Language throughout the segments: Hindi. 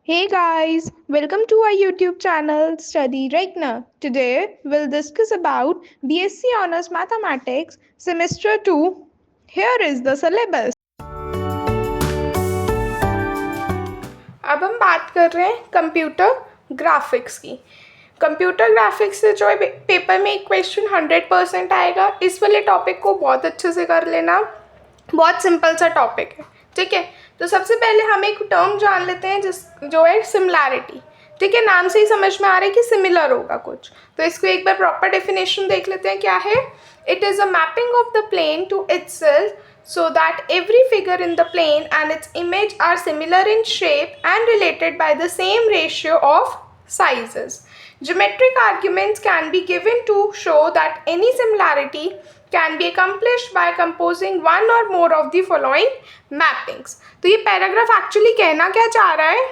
Hey guys, welcome to our YouTube channel Study Regna. Today we'll discuss about BSc Honors Mathematics Semester 2. Here is the syllabus. अब हम बात कर रहे हैं कंप्यूटर ग्राफिक्स की। कंप्यूटर ग्राफिक्स से जो है पेपर में एक क्वेश्चन 100% आएगा। इस वाले टॉपिक को बहुत अच्छे से कर लेना, बहुत सिंपल सा टॉपिक है, ठीक है। तो सबसे पहले हम एक टर्म जान लेते हैं जो है सिमिलैरिटी, ठीक है। नाम से ही समझ में आ रहा है कि सिमिलर होगा कुछ, तो इसको एक बार प्रॉपर डेफिनेशन देख लेते हैं। क्या है? It is a mapping of the plane to itself so that every figure in the plane and its image are similar in shape and related by the same ratio of sizes. Geometric arguments can be given to show that any similarity can be accomplished by composing one or more of the following mappings. तो ये पैराग्राफ एक्चुअली कहना क्या चाह रहा है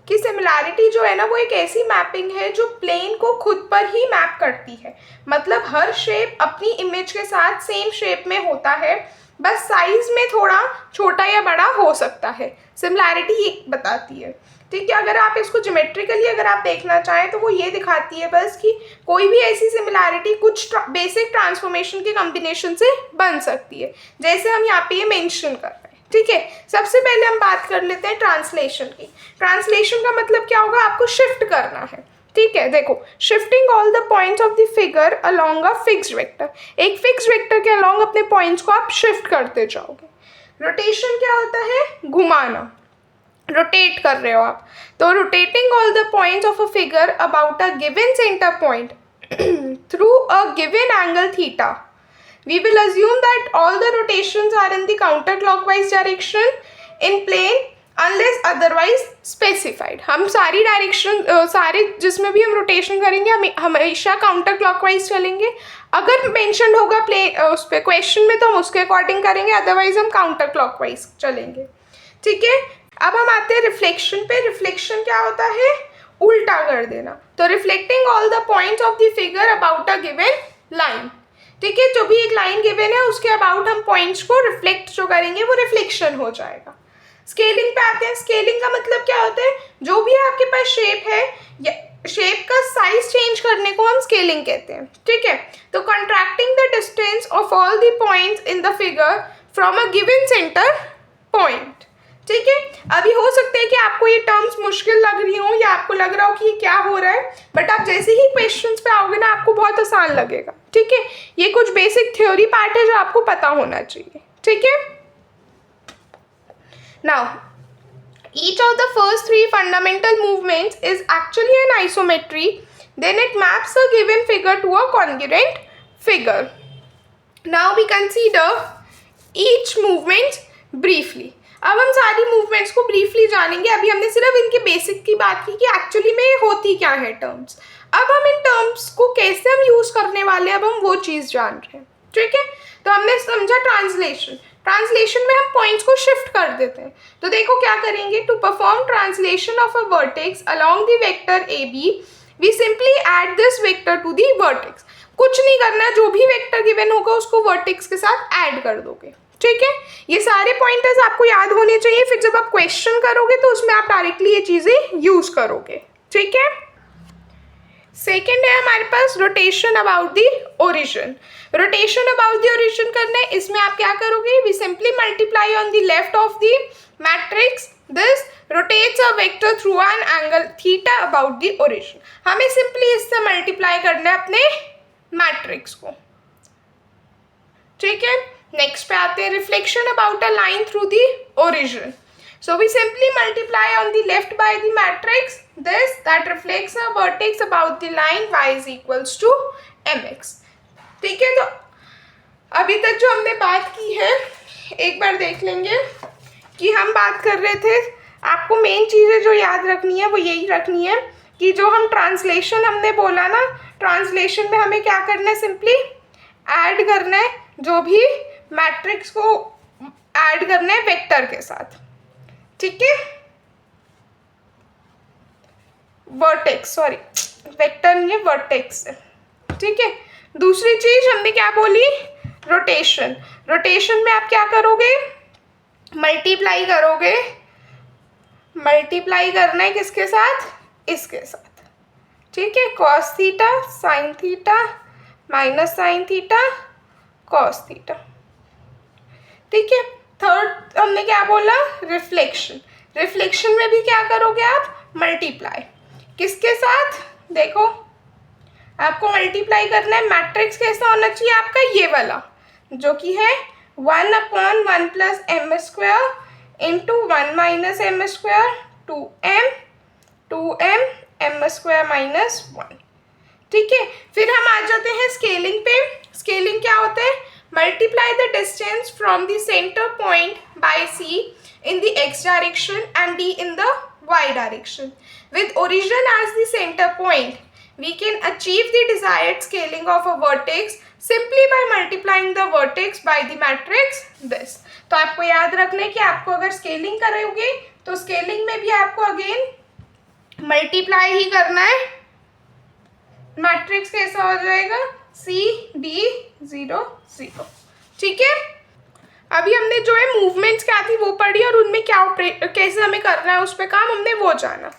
कि सिमिलैरिटी जो है ना वो एक ऐसी मैपिंग है जो प्लेन को खुद पर ही मैप करती है। मतलब हर शेप अपनी इमेज के साथ सेम शेप में होता है, बस साइज में थोड़ा छोटा या बड़ा हो सकता है। सिमिलैरिटी ये बताती है, ठीक है। अगर आप इसको ज्योमेट्रिकली अगर आप देखना चाहें तो वो ये दिखाती है बस कि कोई भी ऐसी सिमिलैरिटी कुछ बेसिक ट्रांसफॉर्मेशन के कॉम्बिनेशन से बन सकती है, जैसे हम यहाँ पे ये मेंशन कर रहे हैं, ठीक है। सबसे पहले हम बात कर लेते हैं ट्रांसलेशन की। ट्रांसलेशन का मतलब क्या होगा? आपको शिफ्ट करना है, ठीक है। देखो, shifting all the points of the figure along a fixed vector. एक फिक्स वेक्टर के अलोंग अपने पॉइंट्स को आप शिफ्ट करते जाओगे। रोटेशन क्या होता है? घुमाना, रोटेट कर रहे हो आप। तो rotating all the points of a figure about a given centre point through a given angle theta. We will assume that all the rotations are in the counterclockwise direction in plane unless otherwise specified. हम सारी डायरेक्शन सारे जिसमें भी हम रोटेशन करेंगे हम हमेशा काउंटर क्लॉकवाइज चलेंगे। अगर मेंशन होगा प्लेन उस पर क्वेश्चन में तो हम उसके अकॉर्डिंग करेंगे, अदरवाइज हम काउंटर क्लॉकवाइज चलेंगे, ठीक है। अब हम आते हैं रिफ्लेक्शन पे। रिफ्लेक्शन क्या होता है? उल्टा कर देना। तो reflecting all the points of the figure about a given line, ठीक है। जो भी एक लाइन गिवन है उसके अबाउट हम पॉइंट्स को रिफ्लेक्ट जो करेंगे वो रिफ्लेक्शन हो जाएगा। स्केलिंग पे आते हैं। स्केलिंग का मतलब क्या होता है? जो भी आपके पास शेप है या शेप का साइज चेंज करने को हम स्केलिंग कहते हैं, ठीक है। तो contracting the distance of all the points in the figure from a given centre point, ठीक है। अभी हो सकता है कि आपको ये टर्म्स मुश्किल लग रही हो या आपको लग रहा हो कि ये क्या हो रहा है, बट आप जैसे ही क्वेश्चंस पे आओगे ना आपको बहुत आसान लगेगा, ठीक है। ये कुछ बेसिक थ्योरी पार्ट है जो आपको पता होना चाहिए, ठीक है। Now each of the first three fundamental movements is actually an isometry, then it maps a given figure to a congruent figure. Now we consider each movement briefly. अब हम सारी मूवमेंट्स को ब्रीफली जानेंगे। अभी हमने सिर्फ इनके बेसिक की बात की कि एक्चुअली में होती क्या है टर्म्स। अब हम इन टर्म्स को कैसे हम यूज करने वाले हैं, अब हम वो चीज़ जान रहे हैं, ठीक है। तो हमने समझा ट्रांसलेशन। ट्रांसलेशन में हम पॉइंट्स को शिफ्ट कर देते हैं। तो देखो क्या करेंगे। To perform translation of a vertex along the vector a b we simply add this vector to the vertex. कुछ नहीं करना है, जो भी वेक्टर गिवन होगा उसको वर्टेक्स के साथ ऐड कर दोगे, ठीक है। ये सारे पॉइंटर्स आपको याद होने चाहिए, फिर जब आप क्वेश्चन करोगे तो उसमें आप डायरेक्टली ये चीज़ें यूज करोगे, ठीक है। सेकेंड है हमारे पास rotation about the origin. Rotation about the origin करना है। इसमें आप क्या करोगे? We simply multiply on the left of the matrix this rotates a vector through an angle theta about the origin. हमें सिंपली इससे मल्टीप्लाई करना है अपने मैट्रिक्स को, ठीक है। नेक्स्ट पे आते हैं reflection about a line through the origin. So we simply multiply on the left by the matrix this that reflects a vertex about the line y is equals to mx, ठीक है। तो अभी तक जो हमने बात की है एक बार देख लेंगे कि हम बात कर रहे थे। आपको मेन चीज़ें जो याद रखनी है वो यही रखनी है कि जो हम ट्रांसलेशन हमने बोला ना, ट्रांसलेशन में हमें क्या करना है? सिंपली ऐड करना है, जो भी मैट्रिक्स को ऐड करना है वेक्टर के साथ, ठीक है। वर्टेक्स, सॉरी वेक्टर नहीं है, वर्टेक्स है, ठीक है। दूसरी चीज हमने क्या बोली? रोटेशन। रोटेशन में आप क्या करोगे? मल्टीप्लाई करोगे मल्टीप्लाई करना है किसके साथ, इसके साथ, ठीक है। Cos theta sine theta minus sine theta cos theta, ठीक है। थर्ड हमने क्या बोला, रिफ्लेक्शन। रिफ्लेक्शन में भी क्या करोगे आप, मल्टीप्लाई किसके साथ, देखो आपको मल्टीप्लाई करना है, मैट्रिक्स कैसा होना चाहिए आपका, ये वाला जो कि है 1/1 plus m square into 1 minus m square 2m m square minus 1, ठीक है। फिर हम आ जाते हैं स्केलिंग पे। स्केलिंग क्या होता है, multiply the distance from the centre point by C in the x direction and D in the y direction. With origin as the center point, we can achieve the desired scaling of a vertex simply by multiplying the vertex by the matrix this. तो आपको याद रखना है कि आपको अगर स्केलिंग करोगे तो स्केलिंग में भी आपको अगेन मल्टीप्लाई ही करना है। मैट्रिक्स कैसा हो जाएगा, CD0 0, ठीक है। अभी हमने जो है मूवमेंट्स क्या थी वो पढ़ी और उनमें क्या कैसे हमें करना है उस पर काम, हमने वो जाना।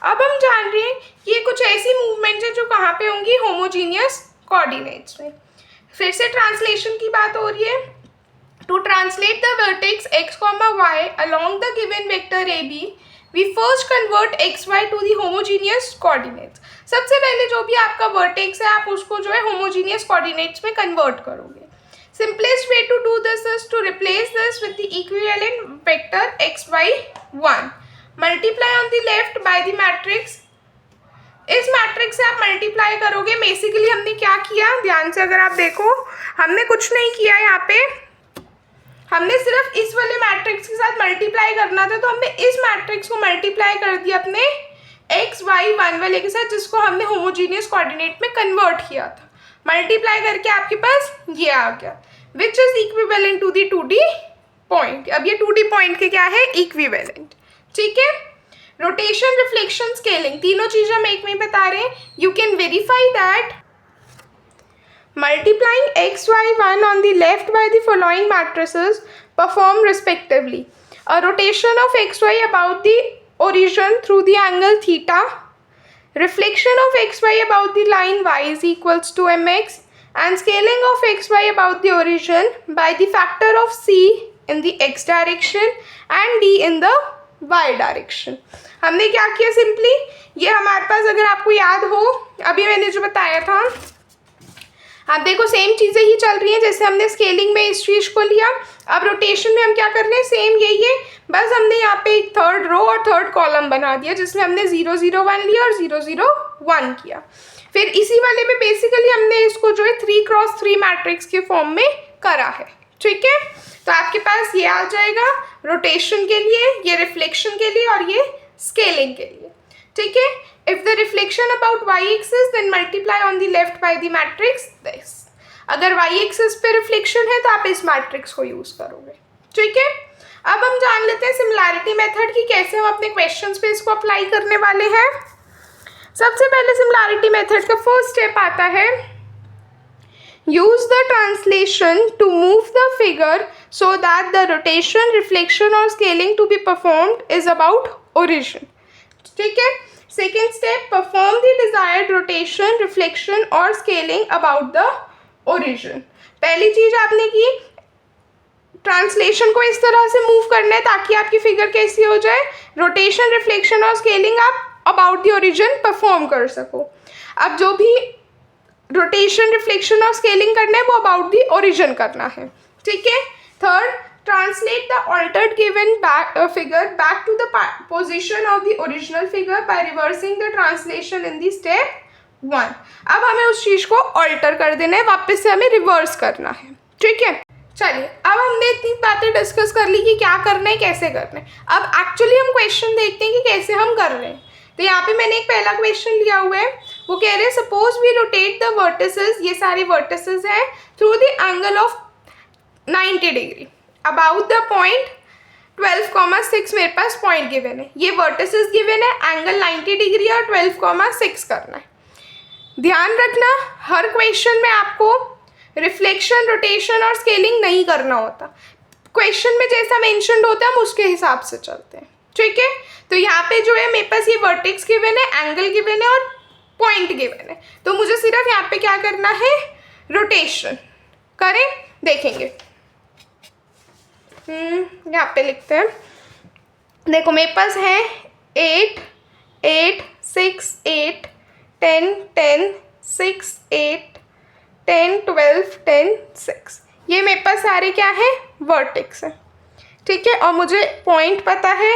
अब हम जान रहे हैं कि ये कुछ ऐसी मूवमेंट्स है जो कहाँ पे होंगी, होमोजीनियस कोऑर्डिनेट्स में। फिर से ट्रांसलेशन की बात हो रही है। To translate the vertex x, y along the given vector AB, we first convert x, y to the homogeneous coordinates. सबसे पहले जो भी आपका वर्टेक्स है आप उसको जो है होमोजीनियस कोऑर्डिनेट्स में कन्वर्ट करोगे। Simplest way to do this is to replace this with the equivalent vector x, y 1. Multiply on the left by the matrix. इस मैट्रिक्स से आप मल्टीप्लाई करोगे। बेसिकली हमने क्या किया, ध्यान से अगर आप देखो, हमने कुछ नहीं किया यहाँ पे, हमने सिर्फ इस वाले मैट्रिक्स के साथ मल्टीप्लाई करना था, तो हमने इस मैट्रिक्स को मल्टीप्लाई कर दिया अपने x, y 1 वाले के साथ, जिसको हमने होमोजीनियस कोऑर्डिनेट में कन्वर्ट किया था। मल्टीप्लाई करके आपके पास ये आ गया, which is equivalent to the 2D point. अब ये 2D पॉइंट के क्या है, इक्विवेलेंट, ठीक है। रोटेशन, रिफ्लेक्शन, स्केलिंग, तीनों चीजें हम एक में बता रहे हैं। You can verify that multiplying x, y 1 on the left by the following matrices perform respectively a rotation of x, y about the origin through the angle theta, reflection of x, y about the line y is equals to mx, and scaling of x, y about the origin by the factor of c in the x direction and d in the y direction. हमने क्या किया, सिंपली ये हमारे पास, अगर आपको याद हो अभी मैंने जो बताया था, आप देखो सेम चीज़ें ही चल रही हैं जैसे हमने स्केलिंग में इस चीज़ को लिया। अब रोटेशन में हम क्या कर रहे हैं, सेम यही है, बस हमने यहाँ पे एक थर्ड रो और थर्ड कॉलम बना दिया जिसमें हमने 0 0 1 लिया और 0 0 1 किया। फिर इसी वाले में बेसिकली हमने इसको जो है 3x3 मैट्रिक्स के फॉर्म में करा है, ठीक है। तो आपके पास ये आ जाएगा रोटेशन के लिए, ये रिफ्लेक्शन के लिए और ये स्केलिंग के लिए, ठीक है। If the reflection about y-axis, then multiply on the left by the matrix this. अगर y-axis पे रिफ्लेक्शन है तो आप इस मैट्रिक्स को यूज करोगे, ठीक है। अब हम जान लेते हैं सिमिलैरिटी मेथड की, कैसे हम अपने क्वेश्चंस पे इसको अप्लाई करने वाले हैं। सबसे पहले सिमिलैरिटी मेथड का फर्स्ट स्टेप आता है, use the translation to move the figure so that the rotation, reflection or scaling to be performed is about origin, ठीक है। Second step, perform the desired rotation, reflection और स्केलिंग अबाउट द ओरिजिन। पहली चीज आपने की, ट्रांसलेशन को इस तरह से मूव करना है ताकि आपकी फिगर कैसी हो जाए, रोटेशन, रिफ्लेक्शन और स्केलिंग आप अबाउट द ओरिजिन परफॉर्म कर सको। अब जो भी रोटेशन, रिफ्लेक्शन और स्केलिंग करना है वो अबाउट द ओरिजिन करना है, ठीक है। Third, translate the altered given figure back to the position of the original figure by reversing the translation in the step 1. अब हमें उस चीज़ को ऑल्टर कर देना है, वापस से हमें रिवर्स करना है, ठीक है। चलिए अब हमने इतनी बातें डिस्कस कर ली कि क्या करना है, कैसे करना है। अब एक्चुअली हम क्वेश्चन देखते हैं कि कैसे हम कर रहे हैं। तो यहाँ पे मैंने एक पहला क्वेश्चन लिया हुआ है, वो कह रहे हैं suppose we rotate the vertices, ये सारे वर्टिसेस हैं, through the angle of 90 degree about the point 12,6 मेरे पास पॉइंट गिवन है, ये वर्टिसेस गिवन है, एंगल 90 डिग्री और 12,6 करना है। ध्यान रखना हर क्वेश्चन में आपको रिफ्लेक्शन, रोटेशन और स्केलिंग नहीं करना होता, क्वेश्चन में जैसा मेंशन्ड होता है हम उसके हिसाब से चलते हैं, ठीक है। तो यहाँ पे जो है मेरे पास ये वर्टेक्स गिवन है, एंगल गिवन है और पॉइंट गिवन है, तो मुझे सिर्फ यहाँ पे क्या करना है, रोटेशन करें, देखेंगे। यहाँ पे लिखते हैं, देखो मेरे पास है 8 8 6 8 10 10 6 8 10 12 10 6, ये मेरे पास सारे क्या है, वर्टेक्स है, ठीक है। और मुझे पॉइंट पता है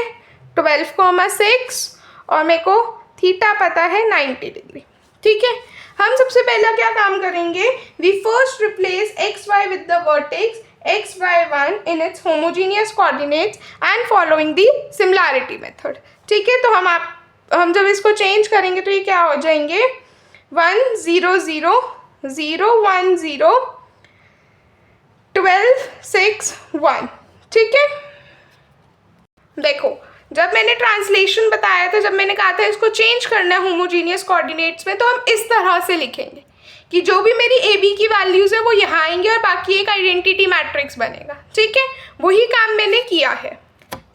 12,6 और मेरे को थीटा पता है 90 डिग्री, ठीक है। हम सबसे पहला क्या काम करेंगे, we first replace x y with the vertex x y 1 in its homogeneous coordinates and following the similarity method, ठीक है। तो हम जब इसको चेंज करेंगे तो ये क्या हो जाएंगे, 1 0 0 0 1 0 12 6 1, ठीक है। देखो जब मैंने ट्रांसलेशन बताया था, जब मैंने कहा था इसको चेंज करना है होमोजीनियस कोऑर्डिनेट्स में, तो हम इस तरह से लिखेंगे कि जो भी मेरी ए बी की वैल्यूज़ है वो यहाँ आएंगे और बाकी एक आइडेंटिटी मैट्रिक्स बनेगा, ठीक है। वही काम मैंने किया है,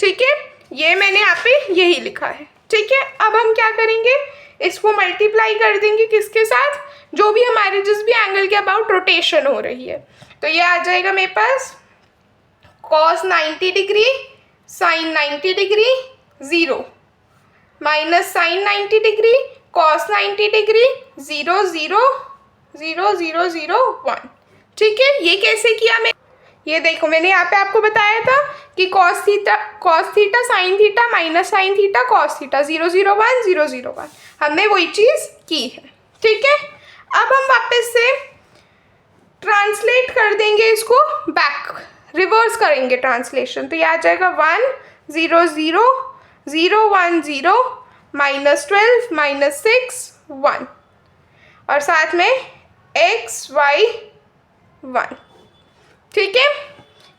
ठीक है, ये मैंने यहाँ पे यही लिखा है, ठीक है। अब हम क्या करेंगे, इसको मल्टीप्लाई कर देंगे किसके साथ, जो भी हमारे जिस भी एंगल के अबाउट रोटेशन हो रही है, तो ये आ जाएगा मेरे पास cos 90 degree sin 90 degree 0 minus sin 90 degree cos 90 degree 0 0 0 0 0 1, ठीक है। ये कैसे किया मैं, ये देखो मैंने यहाँ पे आपको बताया था कि cos theta sin theta minus sin theta cos theta 0 0 1 0 0 1, हमने वही चीज़ की है, ठीक है। अब हम वापस से ट्रांसलेट कर देंगे इसको, बैक रिवर्स करेंगे ट्रांसलेशन, तो ये आ जाएगा 1 0 0 0 1 0 माइनस 12 माइनस 6 1 और साथ में x y 1, ठीक है।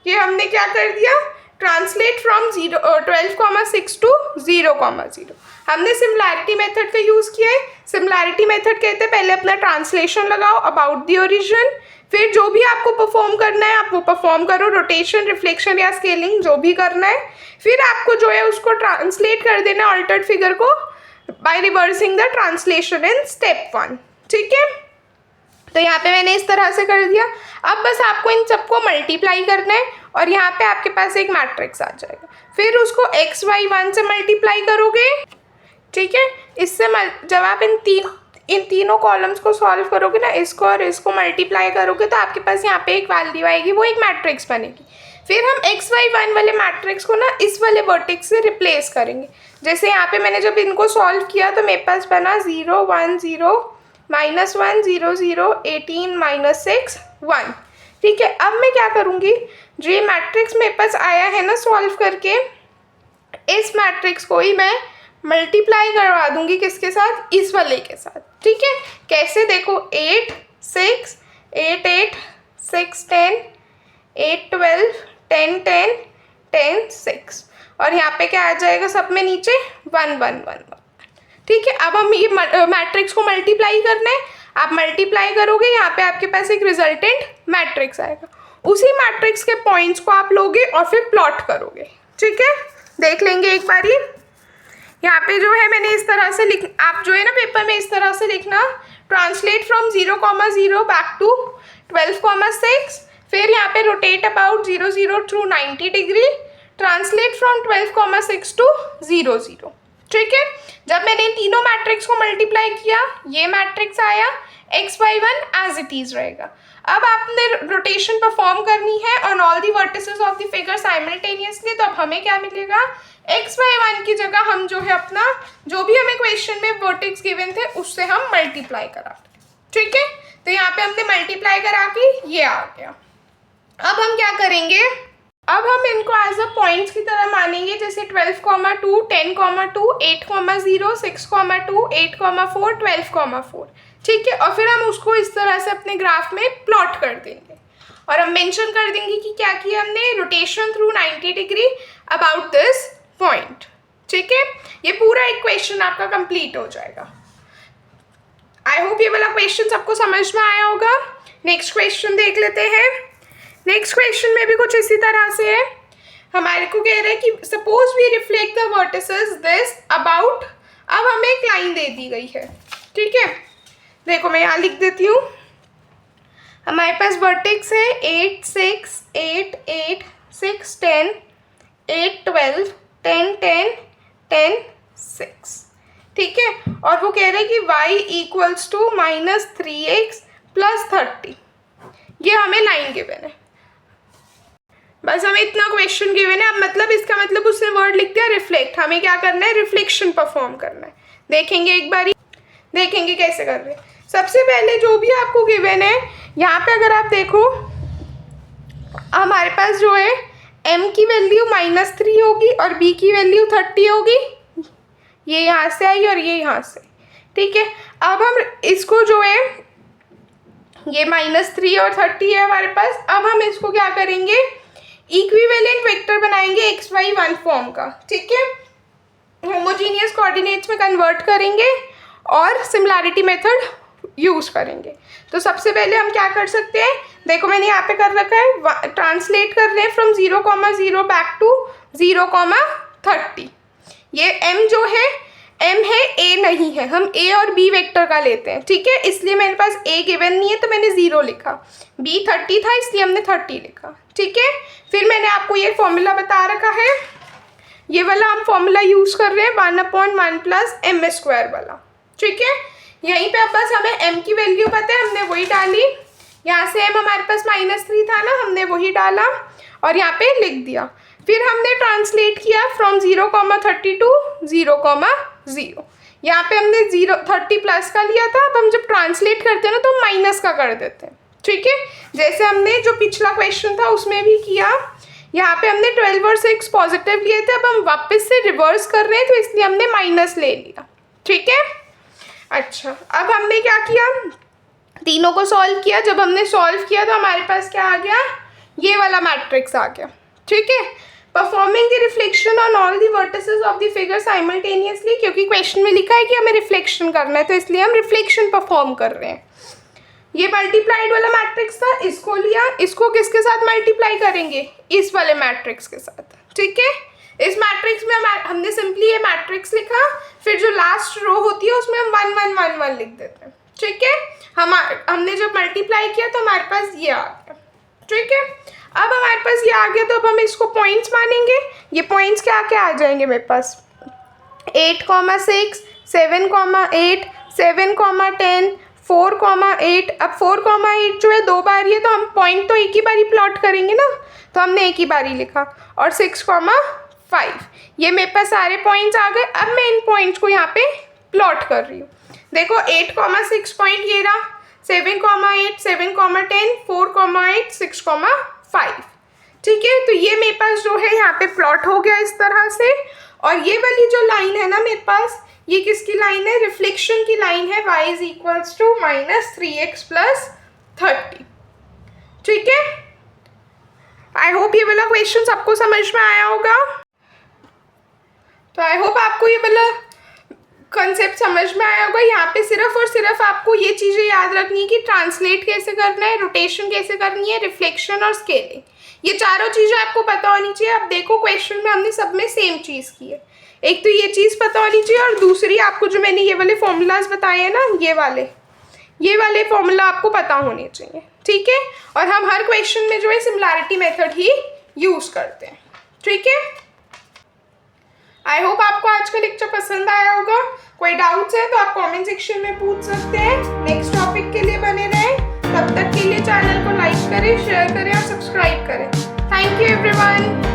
ये हमने क्या कर दिया, ट्रांसलेट फ्रॉम 12,6 टू 0,0, हमने सिमिलैरिटी मेथड का यूज़ किया है। सिमिलैरिटी मेथड कहते हैं पहले अपना ट्रांसलेशन लगाओ अबाउट द ओरिजिन, फिर जो भी आपको परफॉर्म करना है आप वो परफॉर्म करो, रोटेशन रिफ्लेक्शन या स्केलिंग जो भी करना है, फिर आपको जो है उसको ट्रांसलेट कर देना अल्टर्ड फिगर को by reversing the translation in step 1, ठीक है। तो यहाँ पे मैंने इस तरह से कर दिया। अब बस आपको इन सबको मल्टीप्लाई करना है और यहाँ पे आपके पास एक मैट्रिक्स आ जाएगा, फिर उसको x y 1 से मल्टीप्लाई करोगे, ठीक है। इससे जब आप इन तीनों कॉलम्स को सॉल्व करोगे ना, इसको और इसको मल्टीप्लाई करोगे तो आपके पास यहाँ पे एक वैल्यू आएगी, वो एक मैट्रिक्स बनेगी। फिर हम x y 1 वाले मैट्रिक्स को ना इस वाले वर्टेक्स से रिप्लेस करेंगे। जैसे यहाँ पे मैंने जब इनको सॉल्व किया तो मेरे पास बना 0 1 0 माइनस 1 0 0 18 माइनस 6 1, ठीक है। अब मैं क्या करूँगी, जो ये मैट्रिक्स मेरे पास आया है ना सॉल्व करके, इस मैट्रिक्स को ही मैं मल्टीप्लाई करवा दूंगी किसके साथ, इस वाले के साथ, ठीक है। कैसे, देखो 8 6 8 8 6 10 8 12 10 10 10 6 और यहाँ पे क्या आ जाएगा सब में नीचे 1 1 1 1, ठीक है। अब हम ये मैट्रिक्स को मल्टीप्लाई करना है, आप मल्टीप्लाई करोगे यहाँ पे आपके पास एक रिजल्टेंट मैट्रिक्स आएगा, उसी मैट्रिक्स के पॉइंट्स को आप लोगे और फिर प्लॉट करोगे, ठीक है। देख लेंगे एक बारी, यहाँ पे जो है मैंने इस तरह से आप जो है ना पेपर में इस तरह से लिखना, ट्रांसलेट फ्रॉम 0,0 बैक टू 12,6, फिर यहाँ पे rotate about 0 0 through 90 degree, translate from 12,6 to 0 0, ठीक है। जब मैंने इन तीनों मैट्रिक्स को मल्टीप्लाई किया, ये मैट्रिक्स आया, x y 1 as it is रहेगा। अब आपने रोटेशन परफॉर्म करनी है on all the vertices of the figure simultaneously, तो अब हमें क्या मिलेगा, x y 1 की जगह हम जो है अपना जो भी हमें क्वेश्चन में वर्टेक्स गिवन थे उससे हम मल्टीप्लाई करा, ठीक है। तो यहाँ पे हमने मल्टीप्लाई करा के ये आ गया। अब हम क्या करेंगे, अब हम इनको एज अ पॉइंट्स की तरह मानेंगे, जैसे 12,2 10,2 8,0 6,2 8,4 12,4, ठीक है। और फिर हम उसको इस तरह से अपने ग्राफ में प्लॉट कर देंगे और हम मेंशन कर देंगे कि क्या किया हमने, rotation through 90 degree about this point, ठीक है। ये पूरा एक क्वेश्चन आपका कंप्लीट हो जाएगा। आई होप ये वाला क्वेश्चन सबको समझ में आया होगा। नेक्स्ट क्वेश्चन देख लेते हैं। नेक्स्ट क्वेश्चन में भी कुछ इसी तरह से है, हमारे को कह रहे हैं कि suppose we reflect the vertices this about, अब हमें एक लाइन दे दी गई है, ठीक है। देखो मैं यहाँ लिख देती हूँ, हमारे पास वर्टेक्स है 8 6 8 8 6 10 8 12 10 10 10 6, ठीक है। और वो कह रहे हैं कि y इक्वल्स टू -3x + 30, ये हमें लाइन गिवन है, बस हमें इतना क्वेश्चन गिवन है। अब मतलब इसका मतलब उसने वर्ड लिख दिया रिफ्लेक्ट, हमें क्या करना है, रिफ्लेक्शन परफॉर्म करना है। देखेंगे एक बारी, देखेंगे कैसे कर रहे हैं। सबसे पहले जो भी आपको गिवन है, यहाँ पे अगर आप देखो हमारे पास जो है m की वैल्यू -3 होगी और b की वैल्यू 30 होगी, ये यहाँ से आई और ये यहाँ से, ठीक है। अब हम इसको जो है, ये -3 और 30 है हमारे पास, अब हम इसको क्या करेंगे, इक्विवेलेंट वेक्टर बनाएंगे x y 1 फॉर्म का, ठीक है। होमोजीनियस कोऑर्डिनेट्स में कन्वर्ट करेंगे और सिमिलैरिटी मेथड यूज करेंगे। तो सबसे पहले हम क्या कर सकते हैं, देखो मैंने यहाँ पे कर रखा है, ट्रांसलेट कर रहे हैं फ्रॉम 0,0 बैक टू 0,30। ये m जो है, m है, a नहीं है, हम a और b वेक्टर का लेते हैं, ठीक है। इसलिए मेरे पास a गिवन नहीं है तो मैंने 0 लिखा, b 30 था इसलिए हमने 30 लिखा, ठीक है। फिर मैंने आपको ये फॉर्मूला बता रखा है, ये वाला हम फॉर्मूला यूज़ कर रहे हैं 1/1 + m² वाला, ठीक है। यहीं पे अब बस हमें m की वैल्यू पता है, हमने वही डाली, यहाँ से m हमारे पास -3 था ना, हमने वही डाला और यहाँ पे लिख दिया। फिर हमने ट्रांसलेट किया फ्रॉम 0,30 टू 0,0, यहाँ पे हमने 30 प्लस का लिया था, अब हम जब ट्रांसलेट करते हैं ना तो हम माइनस का कर देते हैं, ठीक है। जैसे हमने जो पिछला क्वेश्चन था उसमें भी किया, यहाँ पे हमने 12 और 6 पॉजिटिव लिए थे, अब हम वापस से रिवर्स कर रहे हैं तो इसलिए हमने माइनस ले लिया, ठीक है। अच्छा, अब हमने क्या किया, तीनों को सॉल्व किया। जब हमने सॉल्व किया तो हमारे पास क्या आ गया, ये वाला मैट्रिक्स आ गया, ठीक है। Performing the reflection on all the vertices of the figure simultaneously, क्योंकि क्वेश्चन में लिखा है कि हमें रिफ्लेक्शन करना है तो इसलिए हम रिफ्लेक्शन परफॉर्म कर रहे हैं। ये मल्टीप्लाइड वाला मैट्रिक्स था, इसको लिया, इसको किसके साथ मल्टीप्लाई करेंगे, इस वाले मैट्रिक्स के साथ, ठीक है। इस मैट्रिक्स में हमने सिंपली ये मैट्रिक्स लिखा, फिर जो लास्ट रो होती है उसमें हम 1 1 1 1 लिख देते हैं, ठीक है। हमने जब मल्टीप्लाई किया तो हमारे पास ये आ गया, ठीक है। अब हमारे पास ये आ गया तो अब हम इसको पॉइंट्स मानेंगे, ये पॉइंट्स क्या क्या आ जाएंगे मेरे पास, 8,6 7,8 7,10 4,8। अब 4,8 जो है 2 बार है तो हम पॉइंट तो एक ही बारी प्लॉट करेंगे ना, तो हमने एक ही बारी लिखा, और 6,5, ये मेरे पास सारे पॉइंट्स आ गए। अब मैं इन पॉइंट्स को यहाँ पे प्लॉट कर रही हूँ। देखो 8,6 पॉइंट ये रहा, 7,8 7,10 4,8 6,5, ठीक है। तो ये मेरे पास जो है यहाँ पे प्लॉट हो गया इस तरह से। और ये वाली जो लाइन है ना मेरे पास, ये किसकी लाइन है, रिफ्लेक्शन की लाइन है, y इक्वल्स टू -3x + 30, ठीक है। आई होप ये वाला क्वेश्चन सबको समझ में आया होगा। तो आई होप आपको ये वाला कंसेप्ट समझ में आया होगा। यहाँ पे सिर्फ और सिर्फ आपको ये चीज़ें याद रखनी है कि ट्रांसलेट कैसे करना है, रोटेशन कैसे करनी है, रिफ्लेक्शन और स्केलिंग, ये चारों चीज़ें आपको पता होनी चाहिए। अब देखो क्वेश्चन में हमने सब में सेम चीज़ की है, एक तो ये चीज़ पता होनी चाहिए और दूसरी आपको जो मैंने ये वाले फॉर्मूलाज बताए हैं ना, ये वाले फॉर्मूला आपको पता होने चाहिए, ठीक है। और हम हर क्वेश्चन में जो है सिमिलैरिटी मेथड ही यूज़ करते हैं, ठीक है। आई होप आपको आज का लेक्चर पसंद आया होगा। कोई डाउट्स है तो आप कमेंट सेक्शन में पूछ सकते हैं। नेक्स्ट टॉपिक के लिए बने रहें, तब तक के लिए चैनल को लाइक करें, शेयर करें और सब्सक्राइब करें। Thank you everyone.